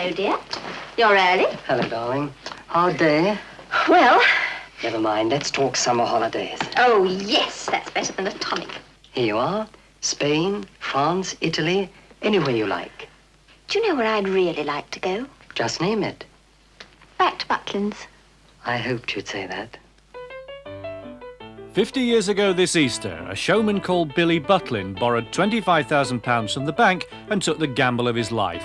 Hello, dear. You're early. Hello, darling. Hard day? Well... Never mind, let's talk summer holidays. Oh, yes, that's better than a tonic. Here you are. Spain, France, Italy, anywhere you like. Do you know where I'd really like to go? Just name it. Back to Butlins. I hoped you'd say that. 50 years ago this Easter, a showman called Billy Butlin borrowed £25,000 from the bank and took the gamble of his life.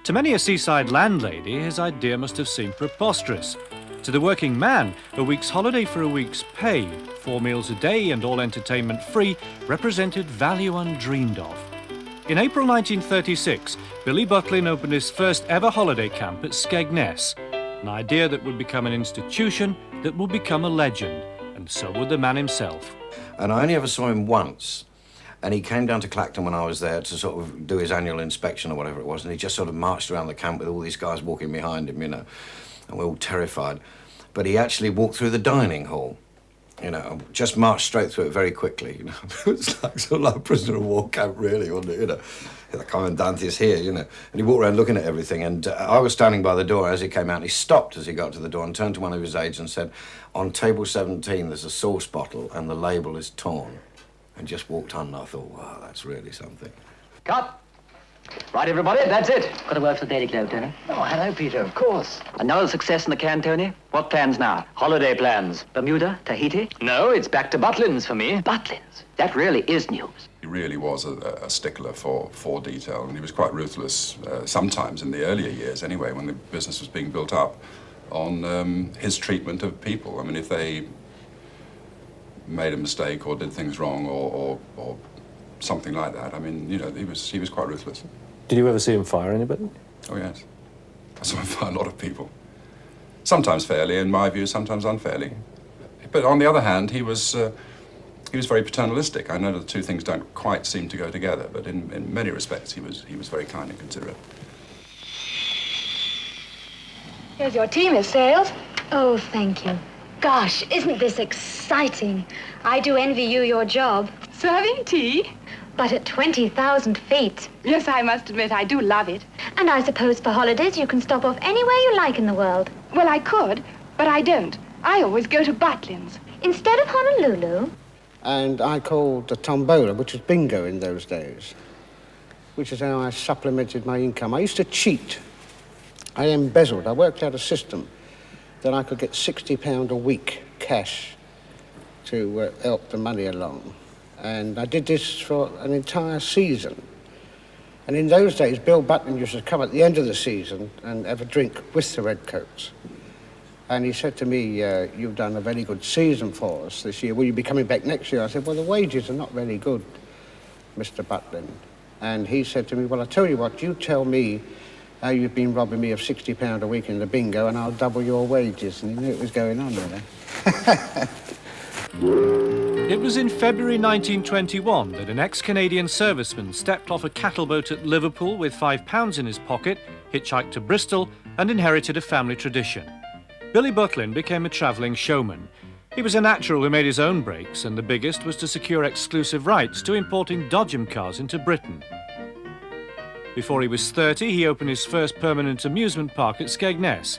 To many a seaside landlady, his idea must have seemed preposterous. To the working man, a week's holiday for a week's pay, 4 meals a day and all entertainment free, represented value undreamed of. In April 1936, Billy Butlin opened his first ever holiday camp at Skegness, an idea that would become an institution that would become a legend, and so would the man himself. And I only ever saw him once, and he came down to Clacton when I was there to sort of do his annual inspection or whatever it was, and he just sort of marched around the camp with all these guys walking behind him, you know, and we're all terrified. But he actually walked through the dining hall, you know, just marched straight through it very quickly, you know. It was like sort of like a prisoner of war camp, really, wasn't it, you know. The commandant is here, you know. And he walked around looking at everything, and I was standing by the door as he came out, and he stopped as he got to the door and turned to one of his aides and said, "On table 17, there's a sauce bottle, and the label is torn." And just walked on, and I thought, wow, that's really something. Cut. Right, everybody, that's it. Got a word for the Daily Globe, Tony? Oh, hello, Peter, of course. Another success in the can, Tony? What plans now? Holiday plans. Bermuda? Tahiti? No, it's back to Butlins for me. Butlins? That really is news. He really was a stickler for detail, and he was quite ruthless, sometimes in the earlier years anyway, when the business was being built up, on his treatment of people. I mean, if they made a mistake or did things wrong or something like that, I mean, you know, he was quite ruthless. Did you ever see him fire anybody? Oh, yes. I saw him fire a lot of people. Sometimes fairly, in my view, sometimes unfairly. But on the other hand, he was very paternalistic. I know that the two things don't quite seem to go together, but in many respects, he was very kind and considerate. Here's your tea, Miss Sales. Oh, thank you. Gosh, isn't this exciting? I do envy you your job. Serving tea? But at 20,000 feet. Yes, I must admit, I do love it. And I suppose for holidays you can stop off anywhere you like in the world. Well, I could, but I don't. I always go to Butlins. Instead of Honolulu? And I called the tombola, which was bingo in those days, which is how I supplemented my income. I used to cheat. I embezzled. I worked out a system that I could get £60 a week cash to help the money along. And I did this for an entire season. And in those days, Bill Butlin used to come at the end of the season and have a drink with the Redcoats. And he said to me, "You've done a very good season for us this year. Will you be coming back next year?" I said, "Well, the wages are not very good, Mr. Butlin." And he said to me, "Well, I'll tell you what, you tell me how you've been robbing me of £60 a week in the bingo, and I'll double your wages." And he knew it was going on, you know. It was in February 1921 that an ex-Canadian serviceman stepped off a cattle boat at Liverpool with £5 in his pocket, hitchhiked to Bristol, and inherited a family tradition. Billy Butlin became a travelling showman. He was a natural who made his own breaks, and the biggest was to secure exclusive rights to importing Dodgem cars into Britain. Before he was 30, he opened his first permanent amusement park at Skegness.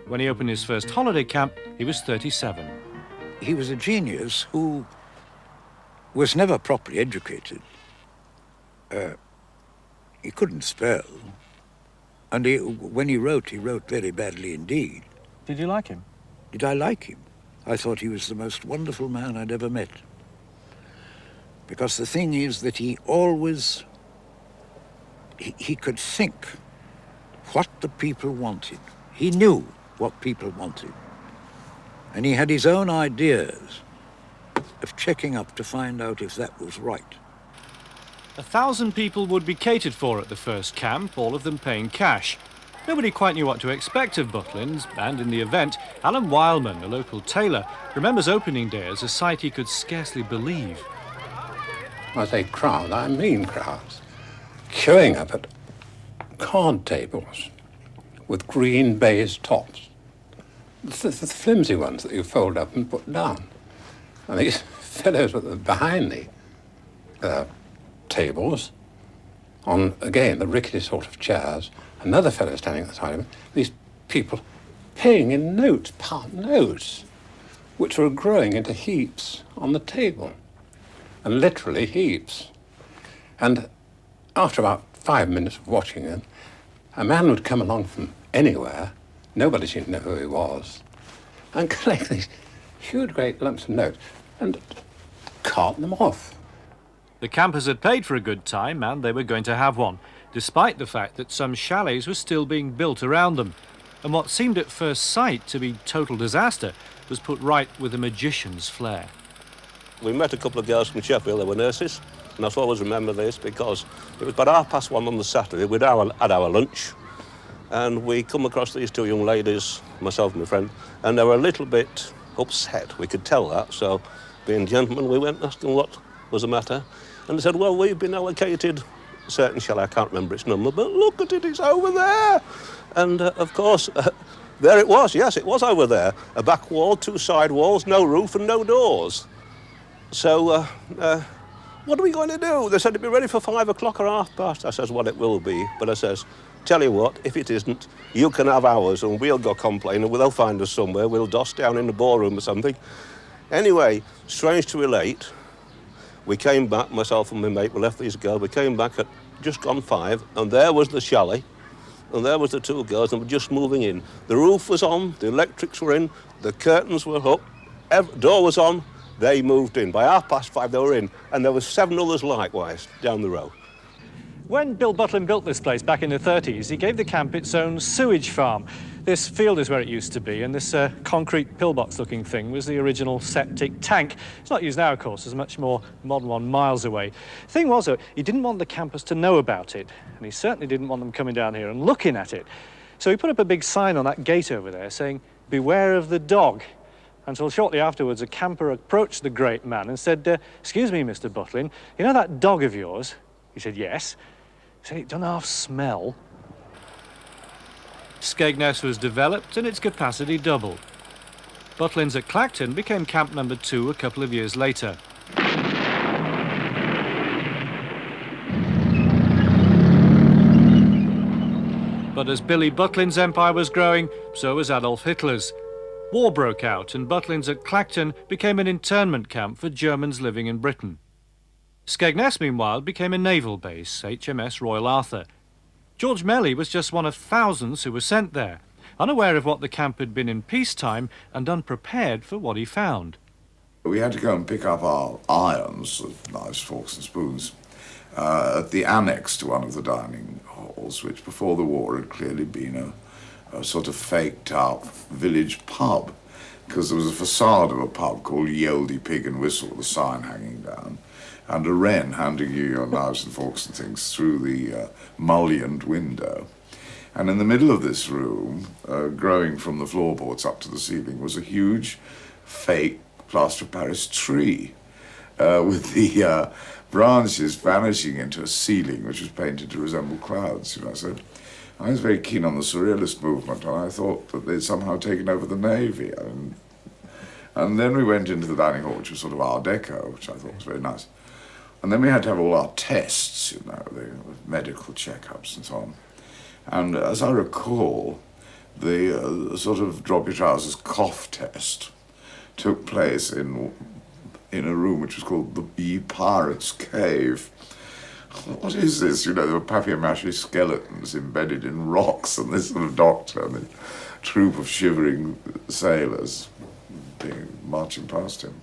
When he opened his first holiday camp, he was 37. He was a genius who was never properly educated. He couldn't spell. And when he wrote very badly indeed. Did you like him? Did I like him? I thought he was the most wonderful man I'd ever met. Because the thing is that he always... He could think what the people wanted. He knew what people wanted. And he had his own ideas of checking up to find out if that was right. 1,000 people would be catered for at the first camp, all of them paying cash. Nobody quite knew what to expect of Butlins, and in the event, Alan Wildman, a local tailor, remembers opening day as a sight he could scarcely believe. I say crowd, I mean crowds, queuing up at card tables with green baize tops. The flimsy ones that you fold up and put down. And these fellows were behind the tables, on, again, the rickety sort of chairs, another fellow standing at the side of him, these people paying in notes, pound notes, which were growing into heaps on the table, and literally heaps. And after about 5 minutes of watching them, a man would come along from anywhere, nobody seemed to know who he was, and collect these huge great lumps of notes and cart them off. The campers had paid for a good time and they were going to have one, despite the fact that some chalets were still being built around them. And what seemed at first sight to be total disaster was put right with a magician's flair. We met a couple of girls from Sheffield, they were nurses, and I always remember this because it was about 1:30 on the Saturday, we'd had our lunch, and we come across these two young ladies, myself and my friend, and they were a little bit upset, we could tell that, so being gentlemen, we went asking what was the matter, and they said, well, we've been allocated a certain chalet, I can't remember its number, but look at it, it's over there. And of course, there it was, yes, it was over there. A back wall, 2 side walls, no roof and no doors. So, what are we going to do? They said it'd be ready for 5 o'clock or 1:30. I says, well, it will be. But I says, tell you what, if it isn't, you can have ours and we'll go complain and they'll find us somewhere. We'll doss down in the ballroom or something. Anyway, strange to relate, we came back, myself and my mate, we left these girls, we came back at just gone 5, and there was the chalet, and there was the 2 girls, and we're just moving in. The roof was on, the electrics were in, the curtains were up, door was on, they moved in. By 5:30 they were in, and there were 7 others likewise down the road. When Bill Butlin built this place back in the 30s, he gave the camp its own sewage farm. This field is where it used to be, and this concrete pillbox-looking thing was the original septic tank. It's not used now, of course. There's a much more modern one miles away. The thing was, though, he didn't want the campers to know about it, and he certainly didn't want them coming down here and looking at it. So he put up a big sign on that gate over there saying, "Beware of the dog." Until shortly afterwards, a camper approached the great man and said, "Excuse me, Mr. Butlin, you know that dog of yours?" He said, "Yes." He said, "It doesn't half smell." Skegness was developed and its capacity doubled. Butlins at Clacton became camp number 2 a couple of years later. But as Billy Butlin's empire was growing, so was Adolf Hitler's. War broke out and Butlins at Clacton became an internment camp for Germans living in Britain. Skegness, meanwhile, became a naval base, HMS Royal Arthur. George Melly was just one of thousands who were sent there, unaware of what the camp had been in peacetime and unprepared for what he found. We had to go and pick up our irons, knives, forks and spoons, at the annex to one of the dining halls, which before the war had clearly been a sort of faked-out village pub, because there was a facade of a pub called Ye Olde Pig and Whistle with a sign hanging down, and a wren handing you your knives and forks and things through the mullioned window. And in the middle of this room, growing from the floorboards up to the ceiling, was a huge fake plaster of Paris tree with the branches vanishing into a ceiling which was painted to resemble clouds, you know. So I was very keen on the surrealist movement, and I thought that they'd somehow taken over the Navy. And then we went into the dining hall, which was sort of Art Deco, which I thought was very nice. And then we had to have all our tests, you know, the medical checkups and so on. And as I recall, the sort of drop your trousers cough test took place in a room which was called the Pirates' Cave. What is this? You know, there were papier-mâché skeletons embedded in rocks, and this sort of doctor and a troop of shivering sailors marching past him.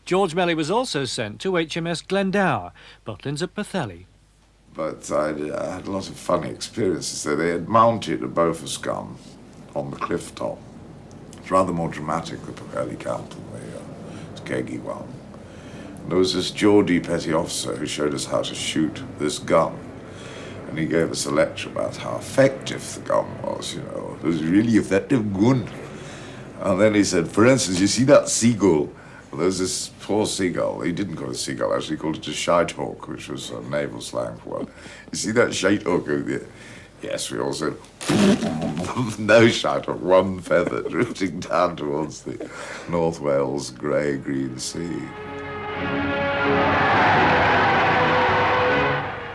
George Melly was also sent to HMS Glendower, Butlins at Pathe. But I had a lot of funny experiences there. They had mounted a Bofors gun on the cliff top. It's rather more dramatic, the Pathe camp, than the Skeggy one. And there was this Geordie petty officer who showed us how to shoot this gun. And he gave us a lecture about how effective the gun was, you know. It was a really effective gun. And then he said, for instance, you see that seagull? Well, there was this poor seagull. He didn't call it a seagull, actually he called it a shite hawk, which was a naval slang for one. You see that shite hawk over there? Yes, we all said, no shite hawk, one feather drifting down towards the North Wales grey-green sea.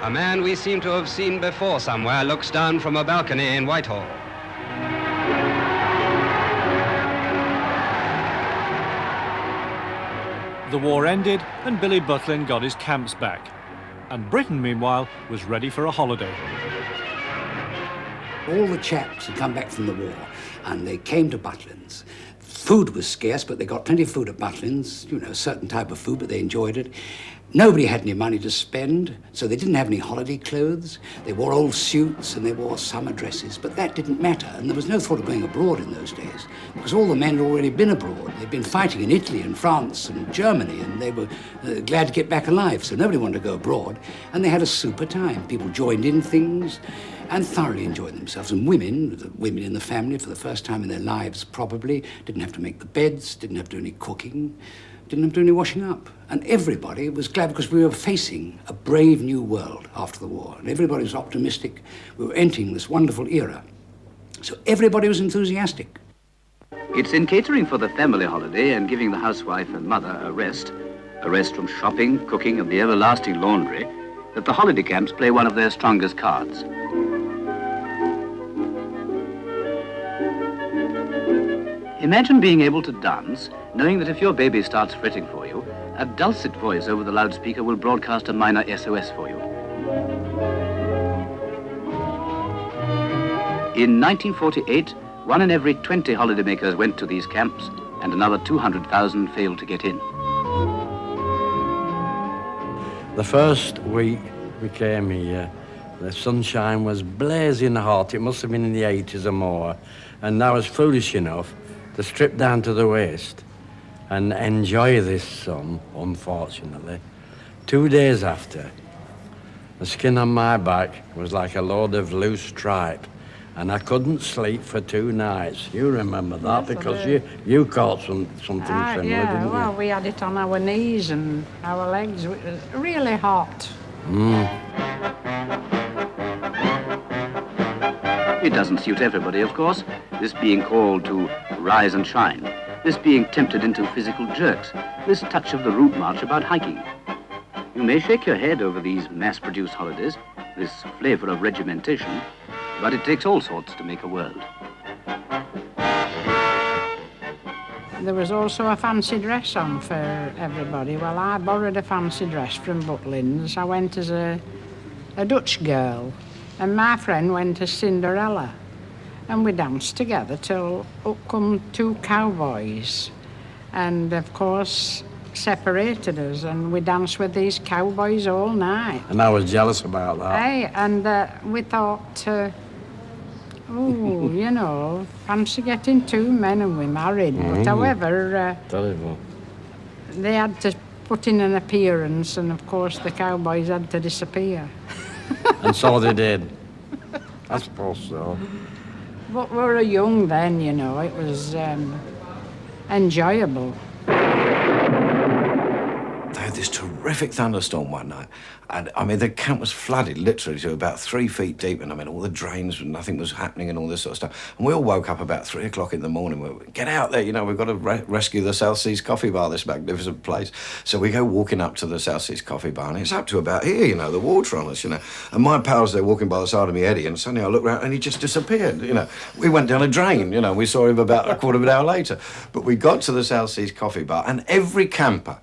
A man we seem to have seen before somewhere looks down from a balcony in Whitehall. The war ended and Billy Butlin got his camps back. And Britain, meanwhile, was ready for a holiday. All the chaps had come back from the war and they came to Butlins. Food was scarce, but they got plenty of food at Butlins, you know, a certain type of food, but they enjoyed it. Nobody had any money to spend, so they didn't have any holiday clothes. They wore old suits and they wore summer dresses, but that didn't matter. And there was no thought of going abroad in those days, because all the men had already been abroad. They'd been fighting in Italy and France and Germany, and they were glad to get back alive, so nobody wanted to go abroad. And they had a super time. People joined in things and thoroughly enjoyed themselves. And women, the women in the family, for the first time in their lives probably, didn't have to make the beds, didn't have to do any cooking, didn't have to do any washing up. And everybody was glad because we were facing a brave new world after the war. And everybody was optimistic. We were entering this wonderful era. So everybody was enthusiastic. It's in catering for the family holiday and giving the housewife and mother a rest from shopping, cooking, and the everlasting laundry, that the holiday camps play one of their strongest cards. Imagine being able to dance, knowing that if your baby starts fretting for you, a dulcet voice over the loudspeaker will broadcast a minor SOS for you. In 1948, 1 in every 20 holidaymakers went to these camps, and another 200,000 failed to get in. The first week we came here, the sunshine was blazing hot. It must have been in the 80s or more. And I was foolish enough to strip down to the waist and enjoy this sun, unfortunately. 2 days after, the skin on my back was like a load of loose stripe, and I couldn't sleep for 2 nights. You remember that, yes, because you caught something similar, yeah, didn't you? well, we had it on our knees and our legs. It was really hot. It doesn't suit everybody, of course, this being called to rise and shine, this being tempted into physical jerks, this touch of the route march about hiking. You may shake your head over these mass-produced holidays, this flavour of regimentation, but it takes all sorts to make a world. There was also a fancy dress on for everybody. Well, I borrowed a fancy dress from Butlins. I went as a Dutch girl, and my friend went as Cinderella. And we danced together till up come 2 cowboys. And, of course, separated us, and we danced with these cowboys all night. And I was jealous about that. Hey, and we thought, oh, you know, fancy getting 2 men and we married. But however, terrible. They had to put in an appearance, and of course the cowboys had to disappear. And so they did. I suppose so. But we were young then, you know, it was enjoyable. They had this terrific thunderstorm one night, and I mean the camp was flooded literally to about 3 feet deep, and I mean all the drains, nothing was happening and all this sort of stuff. And we all woke up about 3 o'clock in the morning. We went, get out there, you know, we've got to rescue the South Seas Coffee Bar, this magnificent place. So we go walking up to the South Seas Coffee Bar, and it's up to about here, you know, the water on us, you know. And my pal's there walking by the side of me, Eddie, and suddenly I look around and he just disappeared, you know. We went down a drain, you know, we saw him about a quarter of an hour later. But we got to the South Seas Coffee Bar, and every camper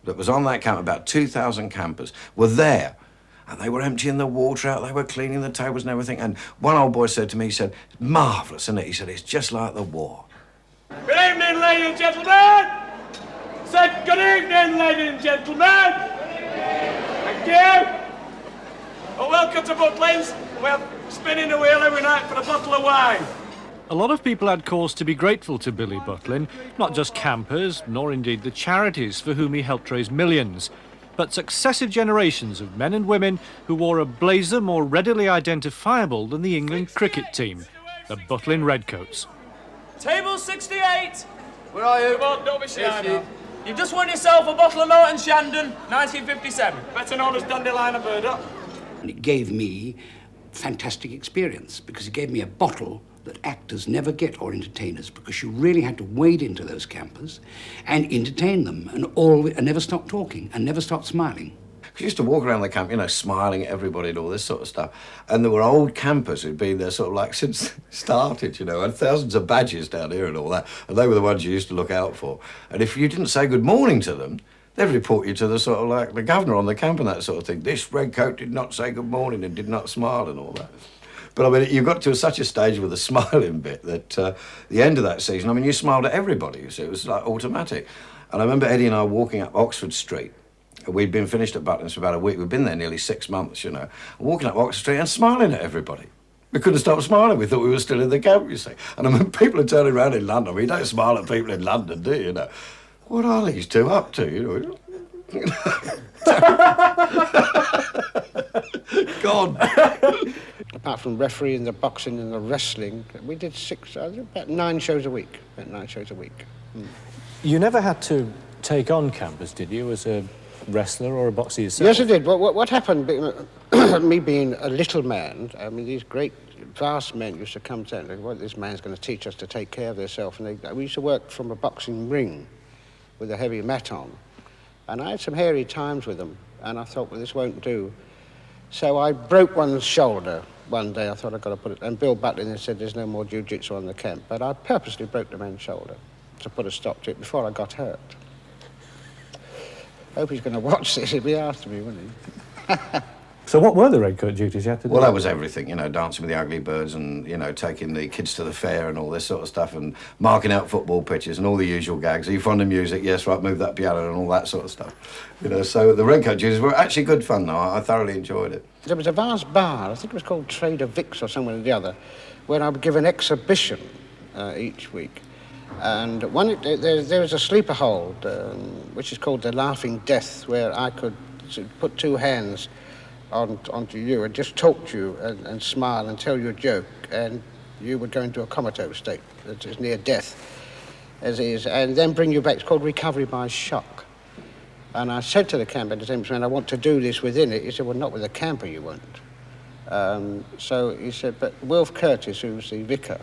that was on that camp, about 2,000 campers, were there. And they were emptying the water out, they were cleaning the tables and everything. And one old boy said to me, he said, marvellous, isn't it? He said, it's just like the war. Good evening, ladies and gentlemen. Said good evening, ladies and gentlemen. Thank you. Well, welcome to Butlins. We're spinning the wheel every night for a bottle of wine. A lot of people had cause to be grateful to Billy Butlin, not just campers, nor indeed the charities for whom he helped raise millions, but successive generations of men and women who wore a blazer more readily identifiable than the England cricket team, the Butlin Redcoats. Table 68. Where are you? Come on, don't be shy now. You've just won yourself a bottle of Norton Shandon, 1957. Better known as Dandelion and Burdock. And it gave me fantastic experience, because it gave me a bottle that actors never get, or entertainers, because you really had to wade into those campers and entertain them and never stop talking and never stop smiling. We used to walk around the camp, you know, smiling at everybody and all this sort of stuff. And there were old campers who'd been there sort of like since it started, you know, and thousands of badges down here and all that. And they were the ones you used to look out for. And if you didn't say good morning to them, they'd report you to the sort of like the governor on the camp and that sort of thing. This redcoat did not say good morning and did not smile and all that. But I mean, you got to such a stage with the smiling bit that the end of that season, I mean, you smiled at everybody, you see, it was like automatic. And I remember Eddie and I walking up Oxford Street. We'd been finished at Butlins for about a week. We'd been there nearly 6 months, you know, walking up Oxford Street and smiling at everybody. We couldn't stop smiling. We thought we were still in the camp, you see. And I mean, people are turning around in London. I mean, you don't smile at people in London, do you know? What are these two up to, you know? God. Apart from refereeing the boxing and the wrestling, we did about 9 shows a week. You never had to take on campers, did you, as a wrestler or a boxer yourself? Yes, I did. What happened, me being a little man, I mean, these great, vast men used to come to and think, well, this man's going to teach us to take care of themselves. And we used to work from a boxing ring with a heavy mat on. And I had some hairy times with them, and I thought, well, this won't do. So I broke one's shoulder one day. I thought I'd got to put it... And Bill Butlin said there's no more jiu-jitsu on the camp. But I purposely broke the man's shoulder to put a stop to it before I got hurt. I hope he's going to watch this. He'll be after me, won't he? So what were the redcoat duties you had to do? Well, that was everything, you know, dancing with the ugly birds and, you know, taking the kids to the fair and all this sort of stuff and marking out football pitches and all the usual gags. Are you fond of music? Yes, right, move that piano and all that sort of stuff. You know, so the redcoat duties were actually good fun, though. I thoroughly enjoyed it. There was a vast bar, I think it was called Trader Vic's or somewhere or the other, where I would give an exhibition each week. And there was a sleeper hold, which is called the Laughing Death, where I could put 2 hands onto you and just talk to you and smile and tell you a joke, and you would go into a comatose state that is near death, as is, and then bring you back. It's called recovery by shock. And I said to the camp attendant, I want to do this within it. He said, well, not with a camper, you won't. So he said, but Wilf Curtis, who's the vicar,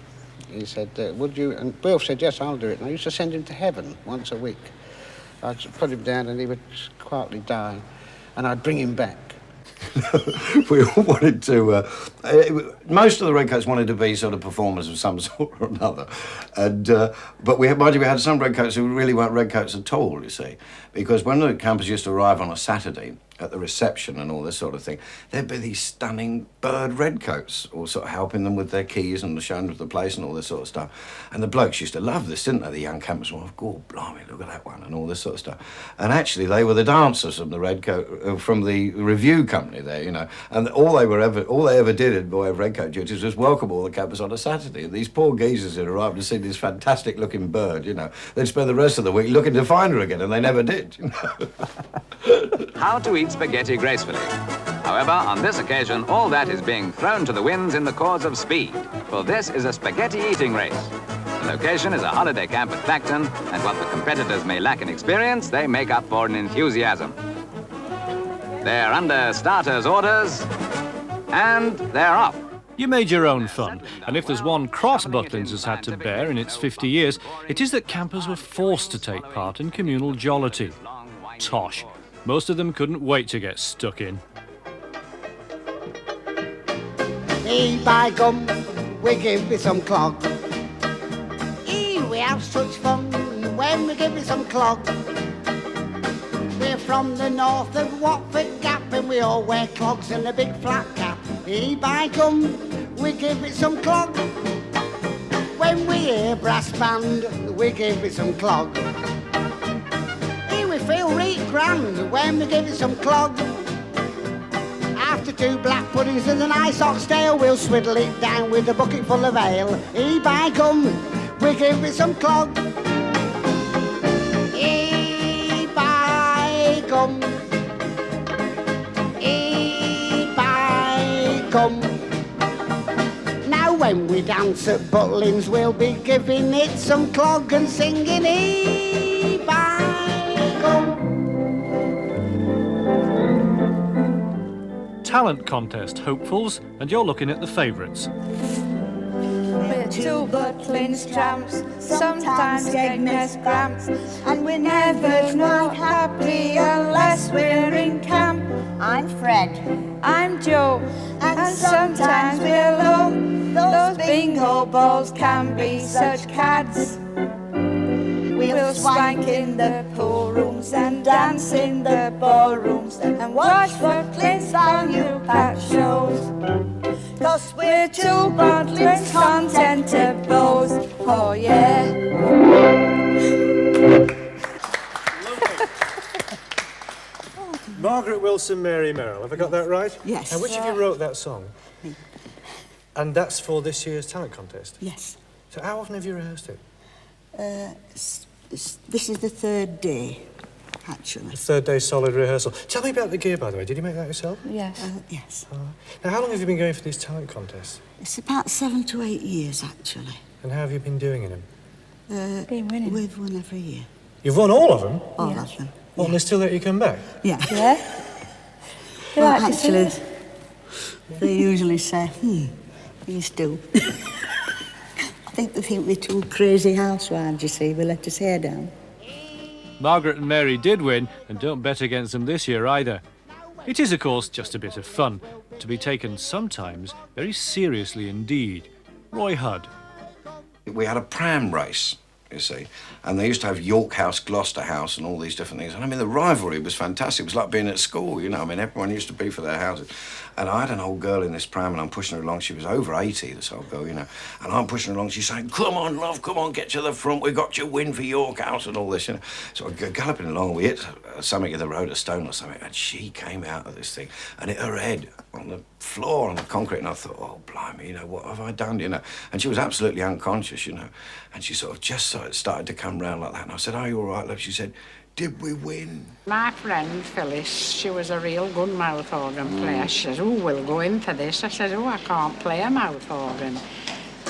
he said, would you? And Wilf said, yes, I'll do it. And I used to send him to heaven once a week. I'd put him down and he would quietly die, and I'd bring him back. We all wanted to... most of the redcoats wanted to be sort of performers of some sort or another. And, but we had some redcoats who really weren't redcoats at all, you see. Because when the campers used to arrive on a Saturday at the reception and all this sort of thing, there'd be these stunning bird redcoats all sort of helping them with their keys and showing them the place and all this sort of stuff. And the blokes used to love this, didn't they? The young campers were, oh, God, blimey, look at that one and all this sort of stuff. And actually, they were the dancers from the redcoat, from the review company there, you know. And all they ever did in the way of redcoat duties was welcome all the campers on a Saturday. And these poor geezers who arrived to see this fantastic-looking bird, you know, they'd spend the rest of the week looking to find her again, and they never did, you know. How to eat spaghetti gracefully. However, on this occasion, all that is being thrown to the winds in the cause of speed, for this is a spaghetti eating race. The location is a holiday camp at Clacton, and what the competitors may lack in experience, they make up for in enthusiasm. They're under starters' orders, and they're off. You made your own fun, and if there's one cross Butlins has had to bear in its 50 years, it is that campers were forced to take part in communal jollity. Tosh. Most of them couldn't wait to get stuck in. Hey, by gum, we give you some clog. Hey, we have such fun when we give you some clog. We're from the north of Watford Gap, and we all wear clogs and a big flat cap. Hey, by gum, we give it some clog. When we hear brass band, we give it some clog. Hey, we feel right grand when we give it some clog. After 2 black puddings and a nice oxtail, we'll swiddle it down with a bucket full of ale. Hey, by gum, we give it some clog. Hey, by gum. Hey, by gum. Now when we dance at Butlins, we'll be giving it some clog and singing hey, by gum. Talent contest hopefuls, and you're looking at the favourites. We're 2 Butlins tramps, sometimes getting us cramps, and we're never not happy unless we're in camp. Fred. I'm Joe, and sometimes we're low. Those bingo balls can be such cads. We'll swank in the pool rooms and dance in the ballrooms and watch Butlins value pack shows. 'Cause we're two Butlins contented beaux. Oh yeah. Margaret Wilson, Mary Merrill. Have I got that right? Yes. And which of you wrote that song? Me. And that's for this year's talent contest? Yes. So how often have you rehearsed it? This is the third day, actually. The third day solid rehearsal. Tell me about the gear, by the way. Did you make that yourself? Yes. Yes. Now, how long have you been going for these talent contests? It's about 7 to 8 years, actually. And how have you been doing in them? We've won every year. You've won all of them? All of them. Well, and they still let you come back? Yeah. Yeah? You Well, like to sing? actually, they usually say, you still. I think they think we're two crazy housewives, you see. We let his hair down. Margaret and Mary did win, and don't bet against them this year either. It is, of course, just a bit of fun, to be taken sometimes very seriously indeed. Roy Hudd. We had a pram race, you see, and they used to have York House, Gloucester House, and all these different things. And I mean, the rivalry was fantastic. It was like being at school, you know. I mean, everyone used to be for their houses. And I had an old girl in this pram, and I'm pushing her along. She was over 80, this old girl, you know. And I'm pushing her along. She's saying, "Come on, love, come on, get to the front. We got your win for York House," and all this, you know. So I go galloping along. We hit something in the road, a stone or something, and she came out of this thing and hit her head on the floor, on the concrete. And I thought, oh, blimey, you know, what have I done, you know? And she was absolutely unconscious, you know. And she sort of just started to come round like that. And I said, "Are you all right, love?" She said, "Did we win?" My friend Phyllis, she was a real good mouth organ player. She says, "Oh, we'll go in for this." I said, "Oh, I can't play a mouth organ."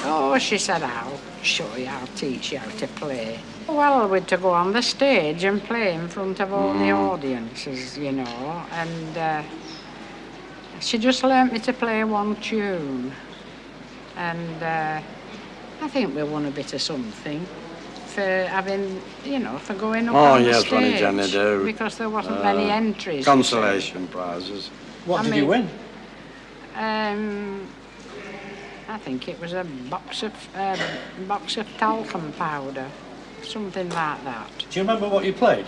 "Oh," she said, "I'll show you, I'll teach you how to play." Well, we'd to go on the stage and play in front of all the audiences, you know, and she just learnt me to play one tune. And I think we won a bit of something for having, you know, for going up on the stage. Oh, yes, Johnny do. Because there wasn't many entries. Consolation prizes. What did you win? I think it was a box of talcum powder, something like that. Do you remember what you played?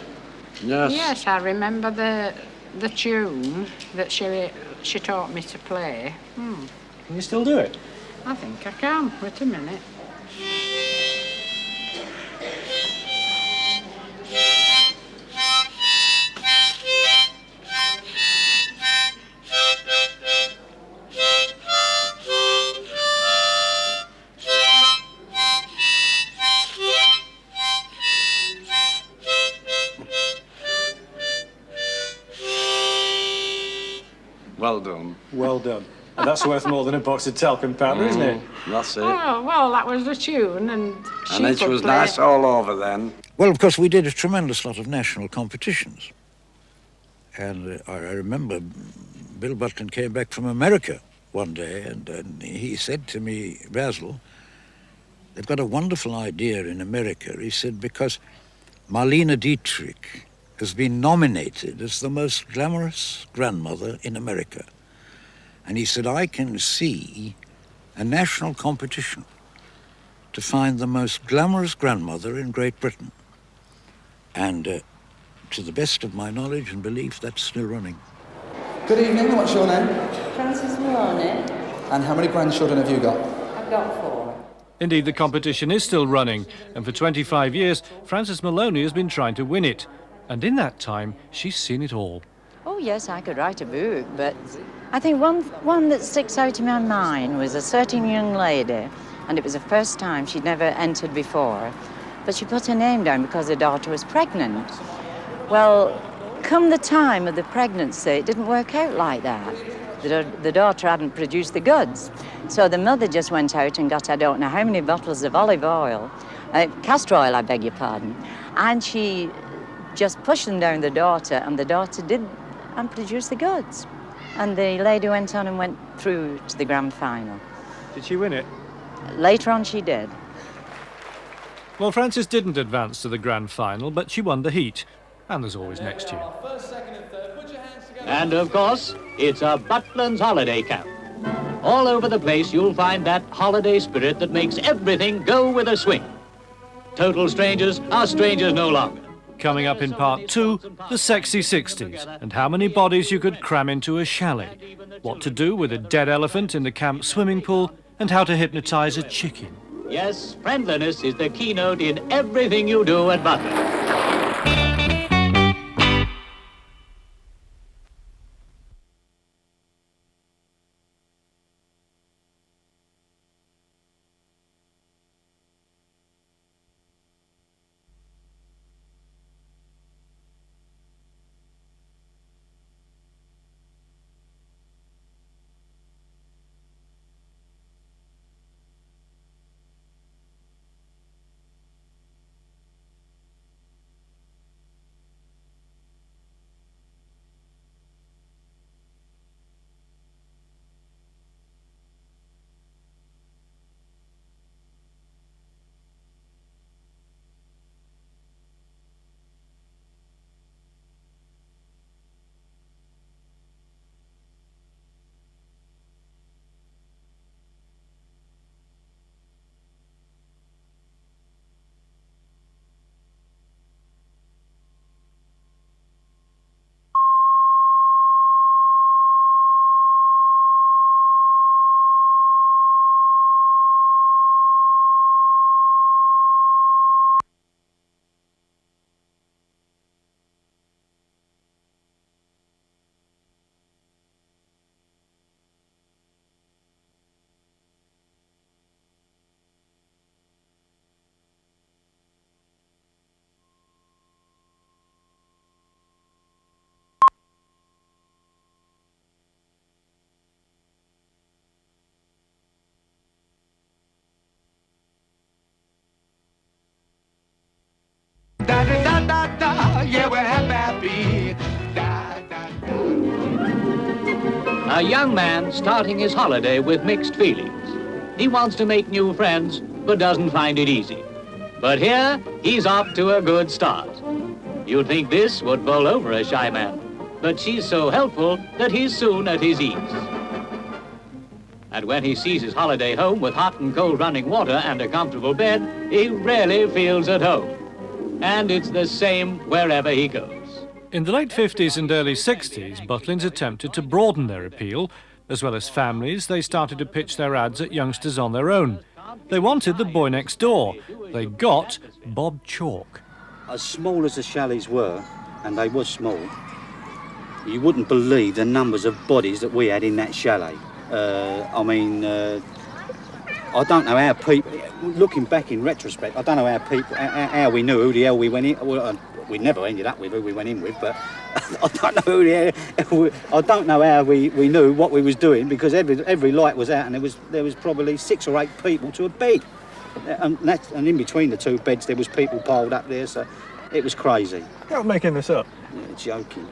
Yes. Yes, I remember the tune that she taught me to play. Can you still do it? I think I can. Wait a minute. Well done. Well done. And that's worth more than a box of talcum powder, isn't it? That's it. Oh, well, that was the tune, and she And it could was play. nice all over then. Well, of course, we did a tremendous lot of national competitions. And I remember Bill Butlin came back from America one day, and he said to me, "Basil, they've got a wonderful idea in America." He said, "Because Marlene Dietrich has been nominated as the most glamorous grandmother in America." And he said, "I can see a national competition to find the most glamorous grandmother in Great Britain." And to the best of my knowledge and belief, that's still running. Good evening, what's your name? Frances Maloney. And how many grandchildren have you got? I've got 4. Indeed, the competition is still running, and for 25 years, Frances Maloney has been trying to win it. And in that time, she's seen it all. Oh, yes, I could write a book, but I think one that sticks out in my mind was a certain young lady, and it was the first time she'd never entered before, but she put her name down because her daughter was pregnant. Well, come the time of the pregnancy, it didn't work out like that. The daughter hadn't produced the goods. So the mother just went out and got, I don't know how many bottles of olive oil, castor oil, I beg your pardon, and she just pushed them down the daughter, and the daughter did and produced the goods. And the lady went on and went through to the grand final. Did she win it? Later on, she did. Well, Frances didn't advance to the grand final, but she won the heat. And there's always next year. And of course, it's a Butlins holiday camp. All over the place, you'll find that holiday spirit that makes everything go with a swing. Total strangers are strangers no longer. Coming up in part 2, the sexy 60s, and how many bodies you could cram into a chalet, what to do with a dead elephant in the camp swimming pool, and how to hypnotise a chicken. Yes, friendliness is the keynote in everything you do at Butlin. Da da da da da, yeah, we're happy. Da da da. A young man starting his holiday with mixed feelings. He wants to make new friends, but doesn't find it easy. But here, he's off to a good start. You'd think this would bowl over a shy man, but she's so helpful that he's soon at his ease. And when he sees his holiday home with hot and cold running water and a comfortable bed, he really feels at home. And it's the same wherever he goes. In the late 50s and early 60s, Butlins attempted to broaden their appeal. As well as families, they started to pitch their ads at youngsters on their own. They wanted the boy next door. They got Bob Chalk. As small as the chalets were, and they were small, you wouldn't believe the numbers of bodies that we had in that chalet. I don't know how people, looking back in retrospect, I don't know how we knew who the hell we went in. Well, we never ended up with who we went in with, but I don't know how we knew what we was doing, because every light was out and there was probably 6 or 8 people to a bed, and in between the 2 beds there was people piled up there, so it was crazy. You're making this up. You're joking.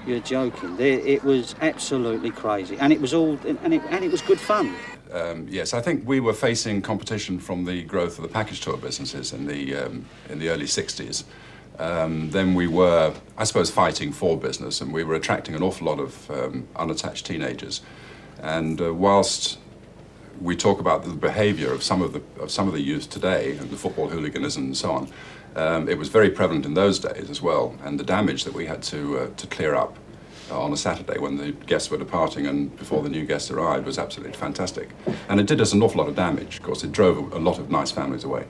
You're joking. It was absolutely crazy, and it was all and it was good fun. Yes, I think we were facing competition from the growth of the package tour businesses in the early 60s. Then we were, I suppose, fighting for business, and we were attracting an awful lot of unattached teenagers. And whilst we talk about the behaviour of some of the youth today and the football hooliganism and so on, it was very prevalent in those days as well. And the damage that we had to clear up on a Saturday when the guests were departing and before the new guests arrived was absolutely fantastic. And it did us an awful lot of damage. Of course, it drove a lot of nice families away.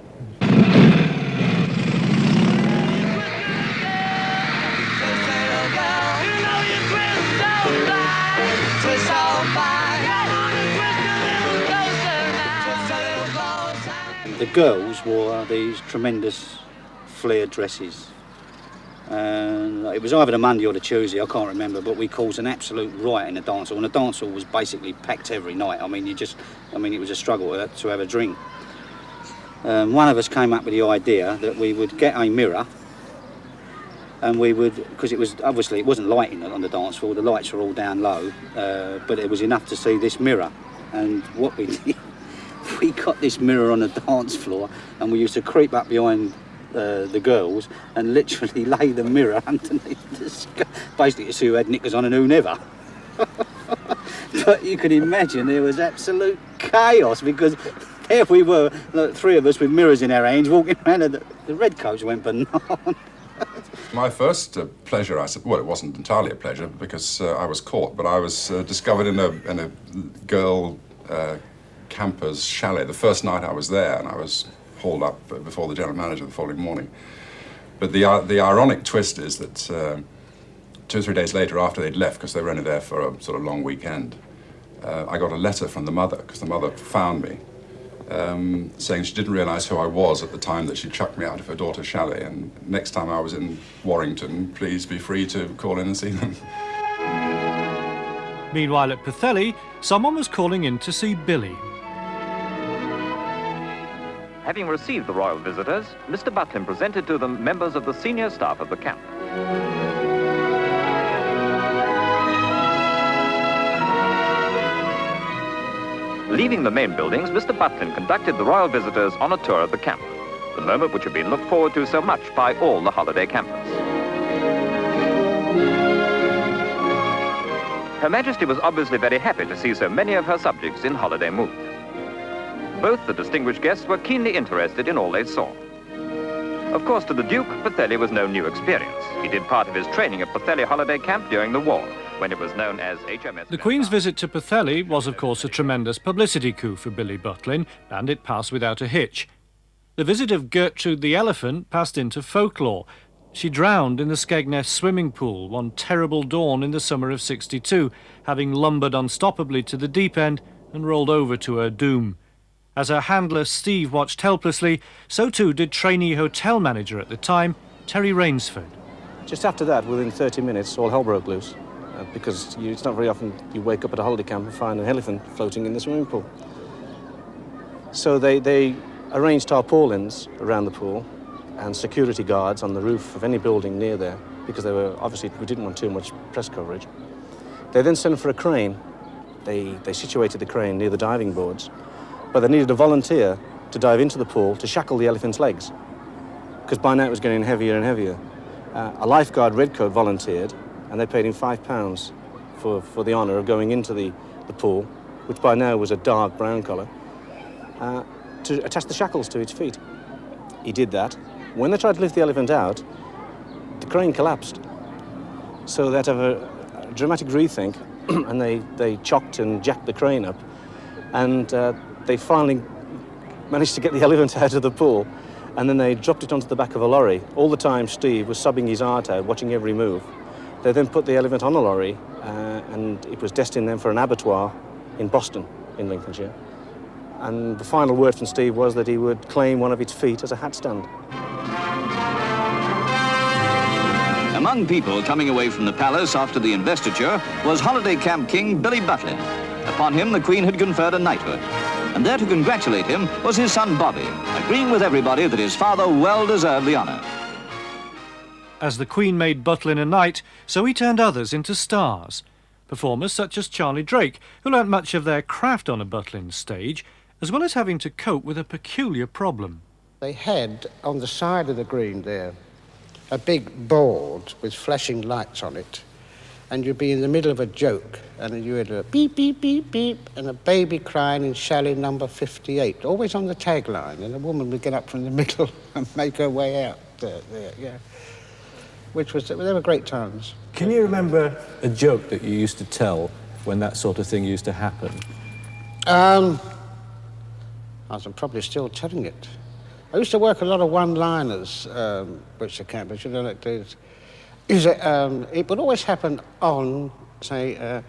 The girls wore these tremendous flared dresses. And it was either the Monday or the Tuesday, I can't remember, but we caused an absolute riot in the dance hall, and the dance hall was basically packed every night. It was a struggle to have a drink. One of us came up with the idea that we would get a mirror, and we would, because it wasn't lighting on the dance floor, the lights were all down low, but it was enough to see this mirror. And what we did, we got this mirror on the dance floor, and we used to creep up behind the girls and literally lay the mirror underneath the skirt, basically to see who had knickers on and who never. But you can imagine there was absolute chaos because there we were, the three of us with mirrors in our hands, walking around, and the redcoats went bananas. My first pleasure, well, it wasn't entirely a pleasure because I was caught, but I was discovered in a girl camper's chalet the first night I was there, and I was hauled up before the general manager the following morning. But the ironic twist is that 2 or 3 days later, after they'd left, because they were only there for a sort of long weekend, I got a letter from the mother, because the mother found me, saying she didn't realise who I was at the time that she chucked me out of her daughter's chalet, and next time I was in Warrington, please be free to call in and see them. Meanwhile at Pathe, someone was calling in to see Billy. Having received the royal visitors, Mr. Butlin presented to them members of the senior staff of the camp. Leaving the main buildings, Mr. Butlin conducted the royal visitors on a tour of the camp, the moment which had been looked forward to so much by all the holiday campers. Her Majesty was obviously very happy to see so many of her subjects in holiday mood. Both the distinguished guests were keenly interested in all they saw. Of course, to the Duke, Pathe was no new experience. He did part of his training at Pathe Holiday Camp during the war, when it was known as HMS... The Queen's visit to Pathe was, of course, a tremendous publicity coup for Billy Butlin, and it passed without a hitch. The visit of Gertrude the elephant passed into folklore. She drowned in the Skegness swimming pool one terrible dawn in the summer of '62, having lumbered unstoppably to the deep end and rolled over to her doom. As her handler Steve watched helplessly, so too did trainee hotel manager at the time, Terry Rainsford. Just after that, within 30 minutes, all hell broke loose. Because it's not very often you wake up at a holiday camp and find an elephant floating in the swimming pool. So they arranged tarpaulins around the pool and security guards on the roof of any building near there, because they were obviously, we didn't want too much press coverage. They then sent for a crane. They situated the crane near the diving boards, but they needed a volunteer to dive into the pool to shackle the elephant's legs, because by now it was getting heavier and heavier. A lifeguard redcoat volunteered, and they paid him £5 for the honour of going into the pool, which by now was a dark brown colour, to attach the shackles to its feet. He did that. When they tried to lift the elephant out, the crane collapsed. So they had to have a dramatic rethink, and they chocked and jacked the crane up, and they finally managed to get the elephant out of the pool, and then they dropped it onto the back of a lorry. All the time Steve was sobbing his heart out, watching every move. They then put the elephant on a lorry, and it was destined then for an abattoir in Boston, in Lincolnshire. And the final word from Steve was that he would claim one of its feet as a hat stand. Among people coming away from the palace after the investiture was holiday camp king Billy Butlin. Upon him, the Queen had conferred a knighthood. And there to congratulate him was his son Bobby, agreeing with everybody that his father well deserved the honour. As the Queen made Butlin a knight, so he turned others into stars. Performers such as Charlie Drake, who learnt much of their craft on a Butlin stage, as well as having to cope with a peculiar problem. They had, on the side of the green there, a big board with flashing lights on it, and you'd be in the middle of a joke, and you had a beep, beep, beep, beep, and a baby crying in chalet number 58, always on the tagline, and a woman would get up from the middle and make her way out there, yeah. Which was, they were great times. Can you remember a joke that you used to tell when that sort of thing used to happen? I'm probably still telling it. I used to work a lot of one-liners, which the campers, you know, like these. It would always happen on, say, an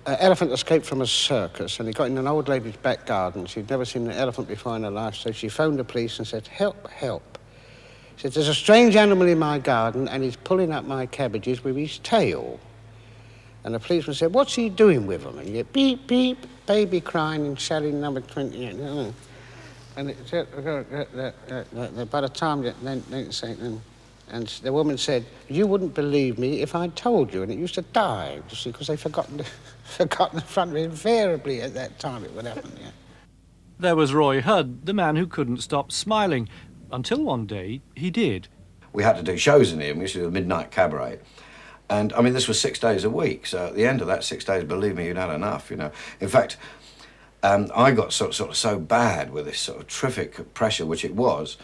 elephant escaped from a circus, and he got in an old lady's back garden. She'd never seen an elephant before in her life, so she phoned the police and said, "Help, help." She said, "There's a strange animal in my garden, and he's pulling up my cabbages with his tail." And the policeman said, "What's he doing with them?" And you get beep, beep, baby crying in chalet number 28. And by the time, and the woman said, "You wouldn't believe me if I told you," and it used to die, you see, because they'd forgotten the front. Invariably at that time it would happen, yeah. There was Roy Hudd, the man who couldn't stop smiling. until one day he did. We had to do shows in here. We used to do a midnight cabaret. And, I mean, this was 6 days a week. So at the end of that 6 days, believe me, you'd had enough, you know. In fact, I got sort of so bad with this sort of terrific pressure, which it was,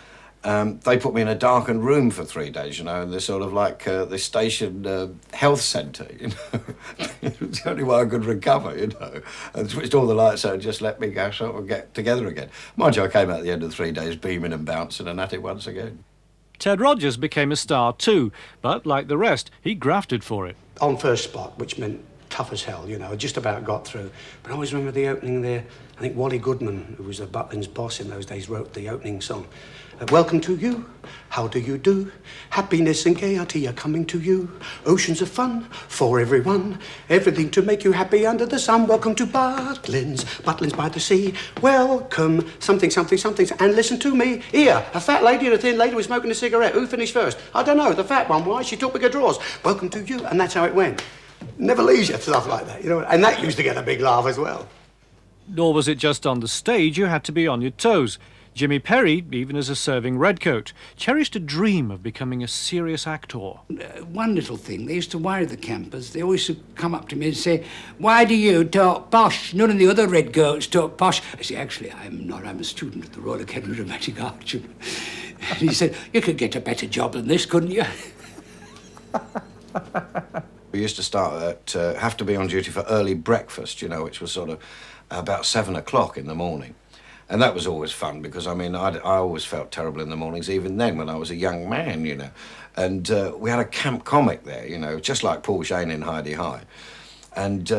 they put me in a darkened room for 3 days, you know, in this sort of like the station health centre, you know. It was the only way I could recover, you know. And switched all the lights out and just let me go sort of get together again. Mind you, I came out at the end of 3 days beaming and bouncing and at it once again. Ted Rogers became a star too, but like the rest, he grafted for it. On first spot, which meant tough as hell, you know, just about got through. But I always remember the opening there. I think Wally Goodman, who was the Butlins boss in those days, wrote the opening song. Welcome to you, how do you do? Happiness and gaiety are coming to you. Oceans of fun for everyone. Everything to make you happy under the sun. Welcome to Butlins, Butlins by the sea. Welcome, something, something, something. And listen to me. Here, a fat lady and a thin lady was smoking a cigarette. Who finished first? I don't know, the fat one. Why? She took bigger draws. Welcome to you. And that's how it went. Never leaves you, stuff like that, you know. And that used to get a big laugh as well. Nor was it just on the stage you had to be on your toes. Jimmy Perry, even as a serving redcoat, cherished a dream of becoming a serious actor. One little thing, they used to worry the campers. They always used to come up to me and say, why do you talk posh? None of the other redcoats talk posh. I say, actually, I'm not. I'm a student at the Royal Academy of Dramatic Art. And he said, you could get a better job than this, couldn't you? We used to start at, have to be on duty for early breakfast, you know, which was sort of about 7 o'clock in the morning. And that was always fun because, I mean, I always felt terrible in the mornings, even then when I was a young man, you know. And we had a camp comic there, you know, just like Paul Shane in Heidi High. And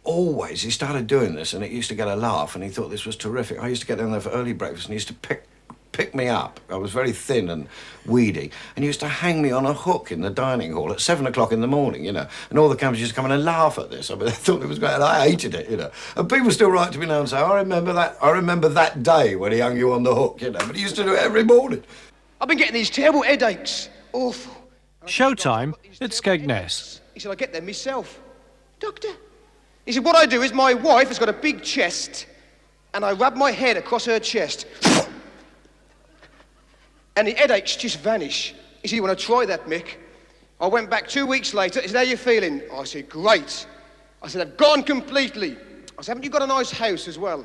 always he started doing this and it used to get a laugh and he thought this was terrific. I used to get down there for early breakfast and he used to pick me up. I was very thin and weedy, and he used to hang me on a hook in the dining hall at 7 o'clock in the morning, you know, and all the campers used to come in and laugh at this. I mean, they thought it was great, and I hated it, you know. And people still write to me now and say, I remember that day when he hung you on the hook, you know, but he used to do it every morning. I've been getting these terrible headaches. Awful. Showtime at Skegness. He said, I get them myself. Doctor? He said, what I do is my wife has got a big chest, and I rub my head across her chest. And the headaches just vanish. He said, you want to try that, Mick? I went back 2 weeks later. He said, how you feeling? I said, great. I said, I've gone completely. I said, haven't you got a nice house as well?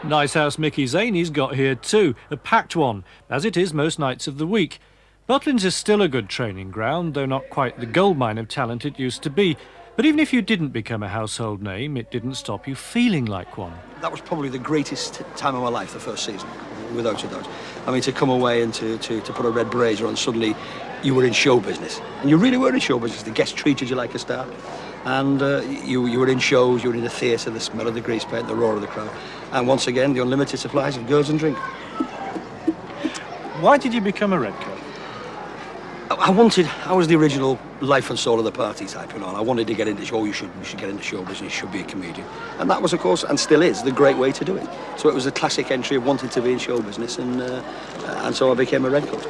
Nice house Mickey Zaney's got here too, a packed one, as it is most nights of the week. Butlins is still a good training ground, though not quite the goldmine of talent it used to be. But even if you didn't become a household name, it didn't stop you feeling like one. That was probably the greatest time of my life, the first season, without a doubt. I mean, to come away and to put a red brazier on, suddenly you were in show business. And you really were in show business. The guests treated you like a star. And you were in shows, you were in the theatre, the smell of the grease paint, the roar of the crowd. And once again, the unlimited supplies of girls and drink. Why did you become a redcoat? I was the original life and soul of the party type, you know, and I wanted to get into show. You should get into show business, you should be a comedian. And that was, of course, and still is, the great way to do it. So it was a classic entry of wanting to be in show business, and so I became a redcoat.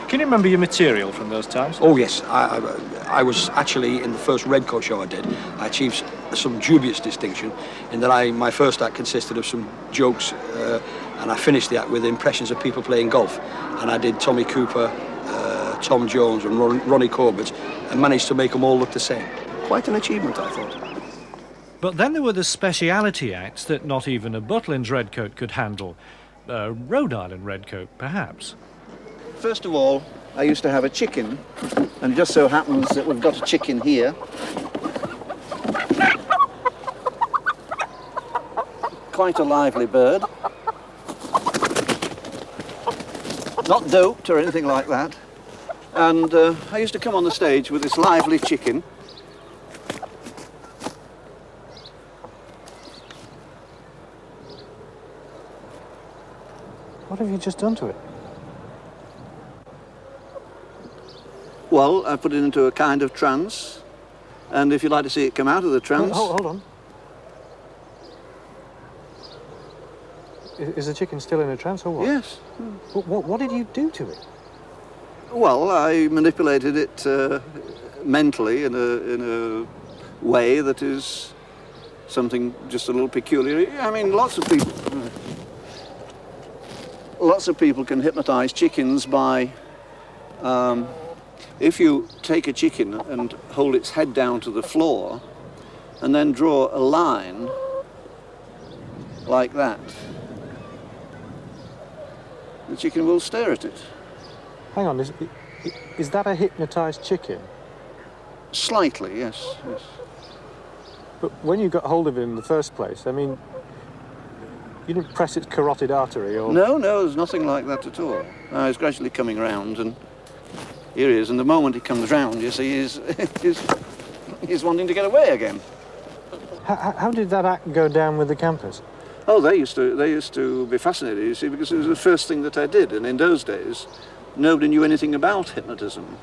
Can you remember your material from those times? Oh, yes. I was actually, in the first redcoat show I did, I achieved some dubious distinction in that my first act consisted of some jokes, and I finished the act with impressions of people playing golf. And I did Tommy Cooper, Tom Jones and Ronnie Corbett, and managed to make them all look the same. Quite an achievement, I thought. But then there were the speciality acts that not even a Butlins redcoat could handle. A Rhode Island redcoat, perhaps. First of all, I used to have a chicken, and it just so happens that we've got a chicken here. Quite a lively bird. Not doped or anything like that. And I used to come on the stage with this lively chicken. What have you just done to it? Well, I put it into a kind of trance, and if you'd like to see it come out of the trance... Hold on. Is the chicken still in a trance or what? Yes. What did you do to it? Well, I manipulated it mentally in a way that is something just a little peculiar. I mean, lots of people... lots of people can hypnotise chickens by, if you take a chicken and hold its head down to the floor and then draw a line like that, the chicken will stare at it. Hang on, is that a hypnotised chicken? Slightly, yes, yes. But when you got hold of it in the first place, I mean, you didn't press its carotid artery or... No, there's nothing like that at all. He's gradually coming round, and here he is, and the moment he comes round, you see, he's wanting to get away again. How did that act go down with the campers? Oh, they used to be fascinated, you see, because it was the first thing that I did, and in those days, nobody knew anything about hypnotism.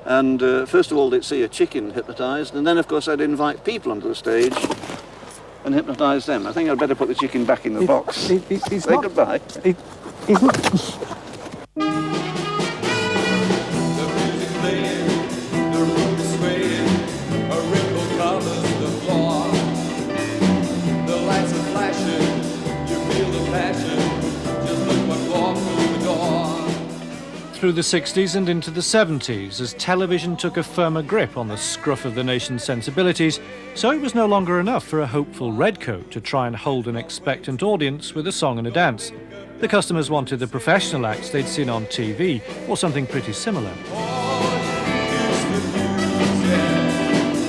And first of all, they'd see a chicken hypnotised, and then, of course, I'd invite people onto the stage and hypnotise them. I think I'd better put the chicken back in the box. Say goodbye. Through the 60s and into the 70s, as television took a firmer grip on the scruff of the nation's sensibilities, so it was no longer enough for a hopeful redcoat to try and hold an expectant audience with a song and a dance. The customers wanted the professional acts they'd seen on TV, or something pretty similar.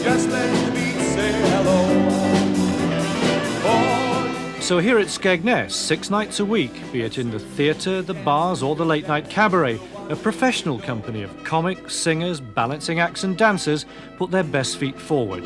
Just let the beat say hello. So here at Skegness, 6 nights a week, be it in the theatre, the bars or the late-night cabaret, a professional company of comics, singers, balancing acts and dancers put their best feet forward.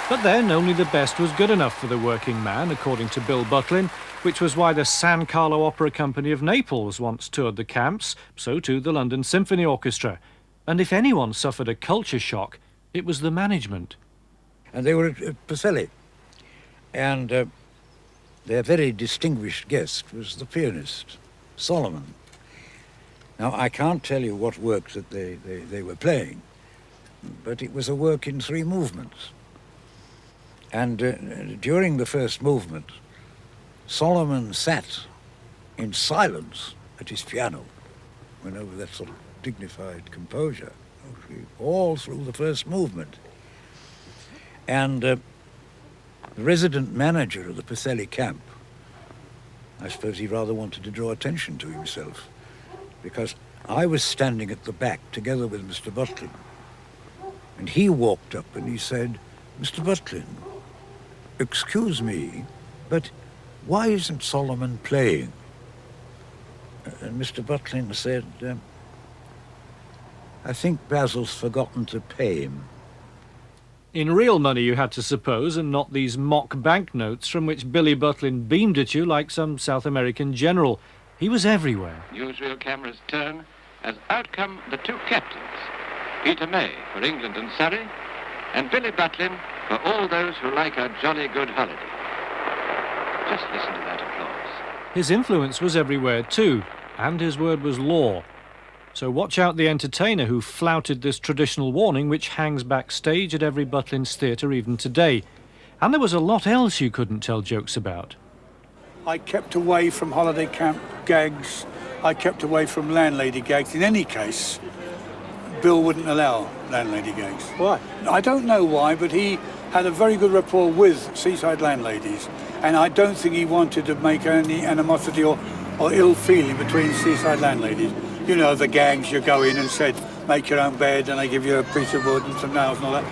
But then only the best was good enough for the working man, according to Bill Butlin, which was why the San Carlo Opera Company of Naples once toured the camps, so too the London Symphony Orchestra. And if anyone suffered a culture shock, it was the management. And they were at Pathe, and their very distinguished guest was the pianist, Solomon. Now, I can't tell you what work that they were playing, but it was a work in 3 movements. And during the first movement, Solomon sat in silence at his piano, went over that sort of dignified composure all through the first movement. And the resident manager of the Pathe camp, I suppose he rather wanted to draw attention to himself, because I was standing at the back together with Mr. Butlin, and he walked up and he said, "Mr. Butlin, excuse me, but why isn't Solomon playing?" And Mr. Butlin said, "I think Basil's forgotten to pay him." In real money, you had to suppose, and not these mock banknotes from which Billy Butlin beamed at you like some South American general. He was everywhere. Newsreel cameras turn as out come the 2 captains, Peter May for England and Surrey, and Billy Butlin for all those who like a jolly good holiday. Just listen to that applause. His influence was everywhere too, and his word was law. So watch out the entertainer who flouted this traditional warning which hangs backstage at every Butlins theatre even today. And there was a lot else you couldn't tell jokes about. I kept away from holiday camp gags. I kept away from landlady gags. In any case, Bill wouldn't allow landlady gags. Why? I don't know why, but he had a very good rapport with seaside landladies. And I don't think he wanted to make any animosity or ill feeling between seaside landladies. You know, the gangs, you go in and said, make your own bed, and they give you a piece of wood and some nails and all that.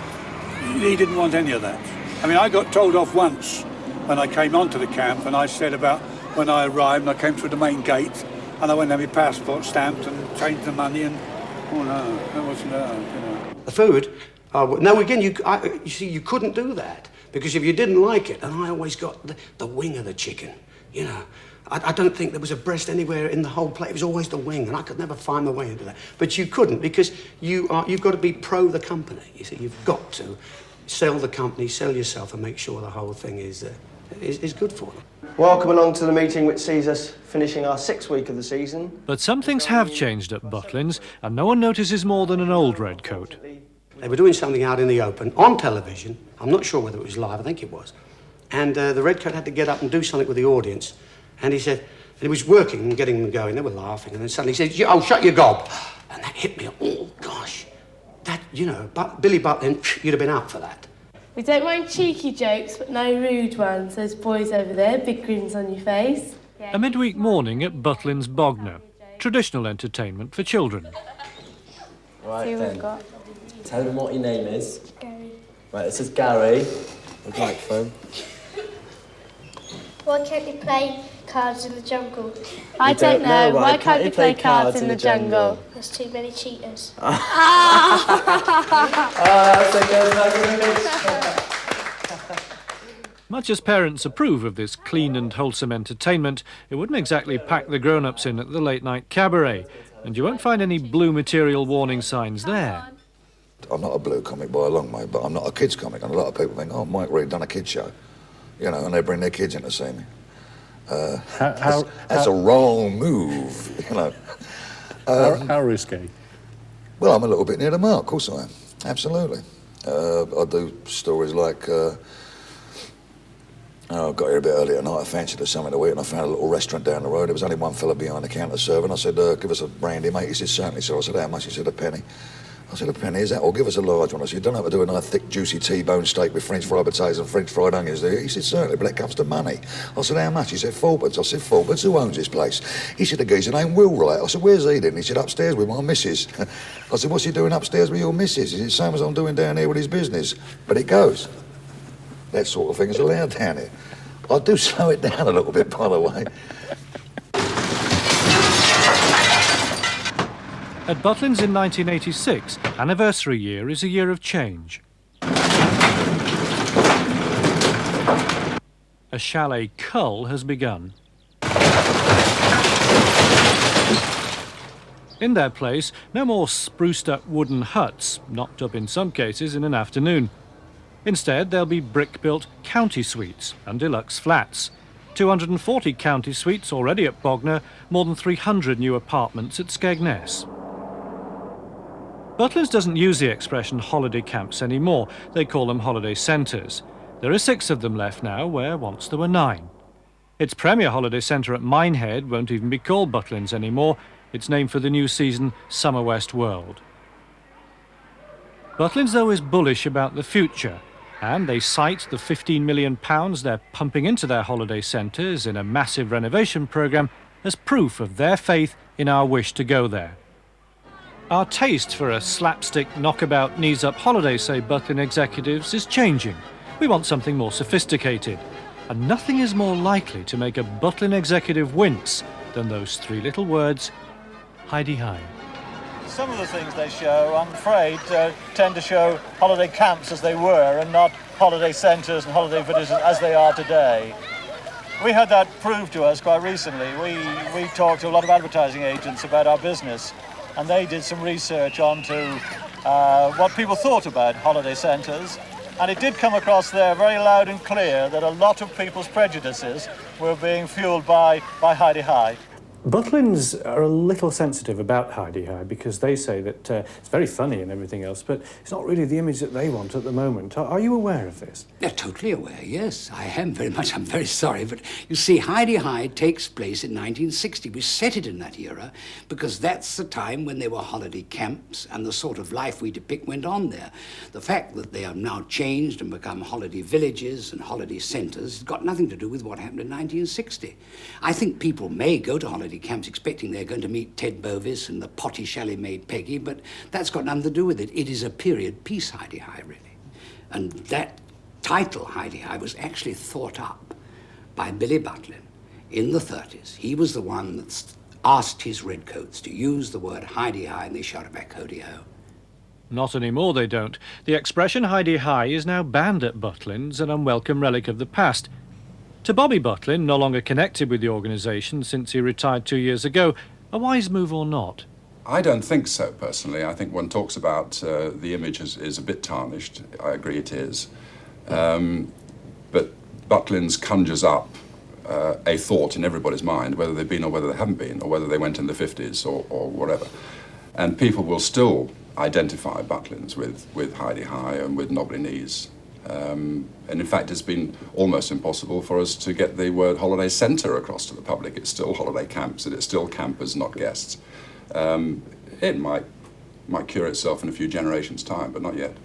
He didn't want any of that. I mean, I got told off once when I came onto the camp, and I said about when I arrived, and I came through the main gate, and I went and had my passport stamped and changed the money, and, oh no, that wasn't, you know. The food, no, again, you see, you couldn't do that, because if you didn't like it, and I always got the wing of the chicken, you know. I don't think there was a breast anywhere in the whole plate. It was always the wing, and I could never find my way into that. But you couldn't, because you've got to be pro the company. You see, you've got to sell the company, sell yourself, and make sure the whole thing is good for you. Welcome along to the meeting which sees us finishing our 6th week of the season. But some things have changed at Butlins, and no one notices more than an old redcoat. They were doing something out in the open, on television. I'm not sure whether it was live, I think it was. And the Redcoat had to get up and do something with the audience. And he said, and he was working and getting them going. They were laughing. And then suddenly he said, "Oh, shut your gob." And that hit me. Oh, gosh. That, you know, Billy Butlin, you'd have been out for that. We don't mind cheeky jokes, but no rude ones. Those boys over there, big grins on your face. A midweek morning at Butlin's Bognor. Traditional entertainment for children. Right See who then. we've got. Tell them what your name is. Gary. Right, this is Gary. With microphone. Why can't you play cards in the jungle? I don't know. Why can't you play cards in the jungle? There's too many cheaters. Much as parents approve of this clean and wholesome entertainment, it wouldn't exactly pack the grown-ups in at the late-night cabaret, and you won't find any blue material warning signs there. I'm not a blue comic by a long way, but I'm not a kids comic, and a lot of people think, oh, Mike Reid done a kids show, you know, and they bring their kids in to see me. That's a wrong move, you know. How risky? Well, I'm a little bit near the mark, of course I am, absolutely. I do stories like, I got here a bit earlier tonight, I fancied something to eat, and I found a little restaurant down the road. There was only one fella behind the counter serving. I said, give us a brandy, mate. He said, certainly, sir. I said, how much? He said, a penny. I said, a penny, is that? Or give us a large one. I said, you don't have to do a nice, thick, juicy T-bone steak with French fried potatoes and French fried onions, do you? He said, certainly, but it comes to money. I said, how much? He said, £4. I said, £4? Who owns this place? He said, the geezer named Wright. I said, where's he then? He said, upstairs with my missus. I said, what's he doing upstairs with your missus? He said, same as I'm doing down here with his business. But it goes. That sort of thing is allowed down here. I do slow it down a little bit, by the way. At Butlins in 1986, anniversary year is a year of change. A chalet cull has begun. In their place, no more spruced-up wooden huts, knocked up in some cases in an afternoon. Instead, there'll be brick-built county suites and deluxe flats. 240 county suites already at Bognor, more than 300 new apartments at Skegness. Butlins doesn't use the expression holiday camps anymore. They call them holiday centres. There are 6 of them left now, where once there were 9. Its premier holiday centre at Minehead won't even be called Butlins anymore. It's named for the new season, Summer West World. Butlins, though, is bullish about the future, and they cite the £15 million they're pumping into their holiday centres in a massive renovation programme as proof of their faith in our wish to go there. Our taste for a slapstick, knockabout, knees-up holiday, say Butlin executives, is changing. We want something more sophisticated, and nothing is more likely to make a Butlin executive wince than those 3 little words, hidey-hi. Some of the things they show, I'm afraid, tend to show holiday camps as they were and not holiday centres and holiday villages as they are today. We had that proved to us quite recently. We talked to a lot of advertising agents about our business, and they did some research onto what people thought about holiday centres, and it did come across there very loud and clear that a lot of people's prejudices were being fueled by hidey-hi. Butlins are a little sensitive about hidey-hi because they say that it's very funny and everything else, but it's not really the image that they want at the moment. Are you aware of this? They're totally aware, yes. I am very much. I'm very sorry, but you see, hidey-hi takes place in 1960. We set it in that era because that's the time when there were holiday camps and the sort of life we depict went on there. The fact that they have now changed and become holiday villages and holiday centres has got nothing to do with what happened in 1960. I think people may go to holiday camps expecting they're going to meet Ted Bovis and the potty chalet-maid Peggy, but that's got nothing to do with it. It is a period piece hidey-hi, really. And that title, hidey-hi, was actually thought up by Billy Butlin in the 30s. He was the one that asked his redcoats to use the word hidey-hi, and they shouted back, ho-de-ho. Not anymore, they don't. The expression hidey-hi is now banned at Butlins, an unwelcome relic of the past. To Bobby Butlin, no longer connected with the organisation since he retired 2 years ago, a wise move or not? I don't think so, personally. I think one talks about the image is a bit tarnished. I agree it is. But Butlins conjures up a thought in everybody's mind, whether they've been or whether they haven't been, or whether they went in the 50s or whatever. And people will still identify Butlins with Heidi High and with Knobbly Knees. And in fact, it's been almost impossible for us to get the word holiday centre across to the public. It's still holiday camps, and it's still campers, not guests. It might cure itself in a few generations' time, but not yet.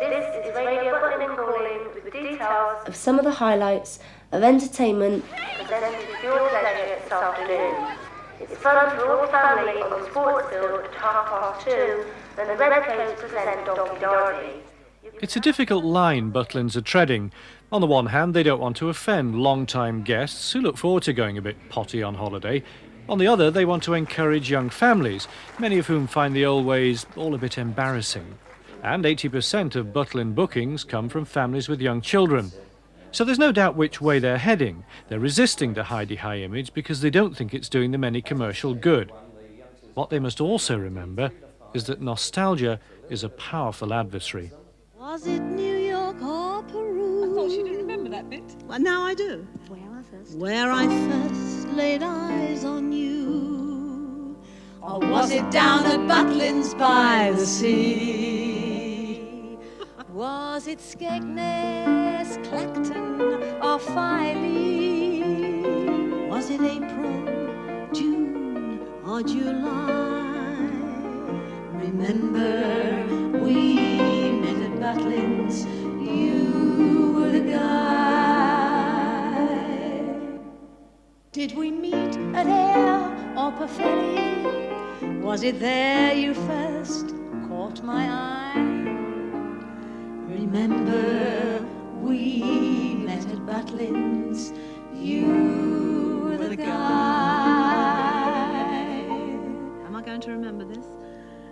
This is Radio Butlin calling with details of some of the highlights of entertainment presented for your pleasure this afternoon. It's fun for all the family on the sports field at 2:30, and the Redcoats present Doggy Dorothy. It's a difficult line Butlins are treading. On the one hand, they don't want to offend long-time guests who look forward to going a bit potty on holiday. On the other, they want to encourage young families, many of whom find the old ways all a bit embarrassing. And 80% of Butlin bookings come from families with young children. So there's no doubt which way they're heading. They're resisting the Heidi High image because they don't think it's doing them any commercial good. What they must also remember is that nostalgia is a powerful adversary. Was it New York or Peru? I thought you didn't remember that bit. Well, now I do. Where I first laid eyes on you. Or was it down at Butlins by the sea? Was it Skegness, Clacton or Filey? Was it April, June or July? Remember we met at Butlins, you were the guy. Did we meet at Ayr or Purfleet? Was it there you first caught my eye? Remember we met at Butlins, you were the guy. Am I going to remember this?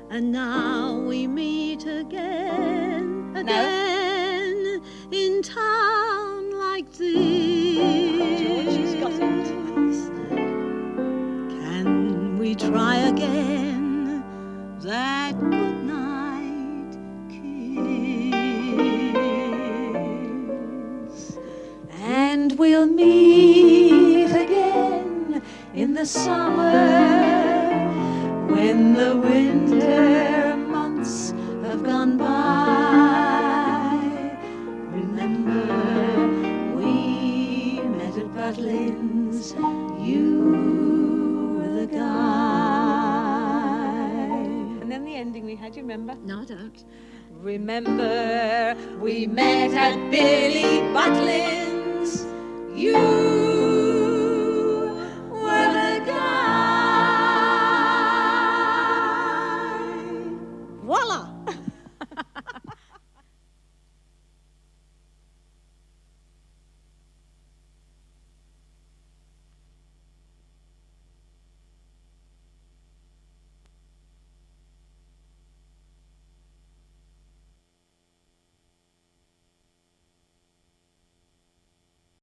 And now we meet again, in town like this. Georgie's got it. Can we try again that good night kiss? And we'll meet again in the summer, when the winter months have gone by. Remember, we met at Butlins, you were the guy. And then the ending we had, you remember? No, I don't. Remember, we met at Billy Butlins, you